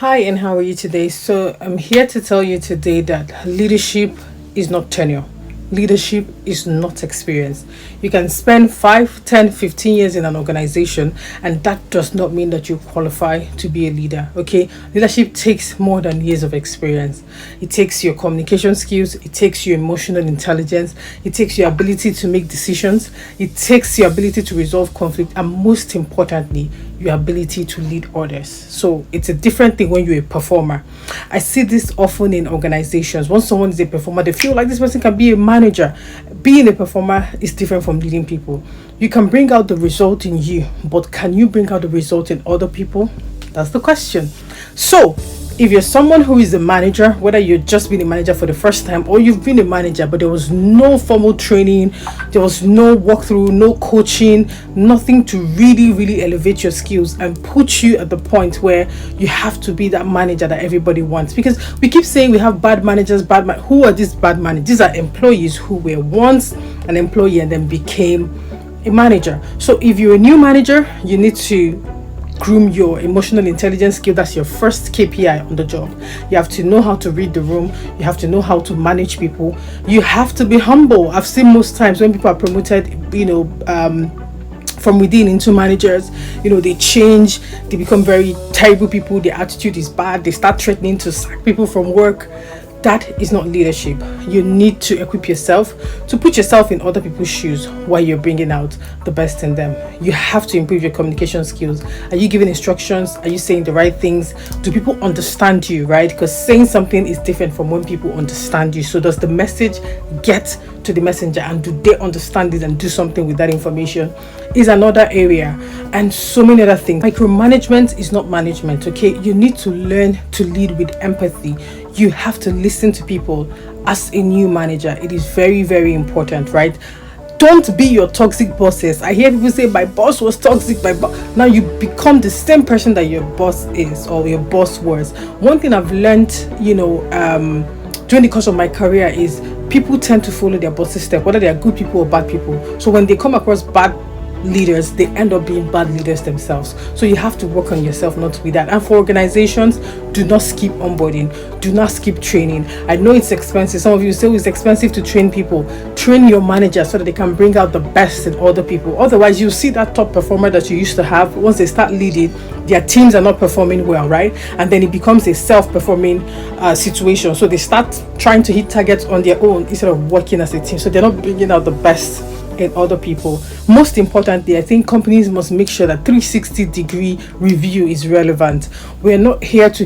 Hi, and how are you today? So, I'm here to tell you today that leadership is not tenure. Leadership is not experience. You can spend 5, 10, 15 years in an organization, and that does not mean that you qualify to be a leader. Okay, leadership takes more than years of experience. It takes your communication skills, it takes your emotional intelligence, it takes your ability to make decisions, it takes your ability to resolve conflict, and most importantly, your ability to lead others. So it's a different thing when you're a performer. I see this often in organizations. Once someone is a performer, they feel like this person can be a manager. Being a performer is different from leading people. You can bring out the result in you, but can you bring out the result in other people? That's the question. So if you're someone who is a manager, whether you've just been a manager for the first time or you've been a manager but there was no formal training, there was no walkthrough, no coaching, nothing to really elevate your skills and put you at the point where you have to be that manager that everybody wants. Because we keep saying we have bad managers, who are these bad managers? These are employees who were once an employee and then became a manager. So if you're a new manager, you need to groom your emotional intelligence skill. That's your first KPI on the job. You have to know how to read the room. You have to know how to manage people. You have to be humble. I've seen most times when people are promoted, from within into managers, they change, they become very terrible people, their attitude is bad, they start threatening to sack people from work. That is not leadership. You need to equip yourself to put yourself in other people's shoes while you're bringing out the best in them. You have to improve your communication skills. Are you giving instructions? Are you saying the right things? Do people understand you, right? Because saying something is different from when people understand you. So does the message get to the messenger, and do they understand it and do something with that information is another area, and so many other things. Micromanagement is not management. Okay, you need to learn to lead with empathy. You have to listen to people as a new manager. It is very important, right? Don't be your toxic bosses. I hear people say my boss was toxic, now you become the same person that your boss is or your boss was. One thing I've learned during the course of my career is people tend to follow their boss's step, whether they are good people or bad people. So when they come across bad leaders, they end up being bad leaders themselves. So you have to work on yourself not to be that. And for organizations, do not skip onboarding, do not skip training. I know it's expensive. Some of you say it's expensive to train people. Train your manager so that they can bring out the best in other people. Otherwise, you see that top performer that you used to have, once they start leading, their teams are not performing well, right? And then it becomes a self-performing situation. So they start trying to hit targets on their own instead of working as a team. So they're not bringing out the best in other people. Most importantly, I think companies must make sure that 360-degree review is relevant. We're not here to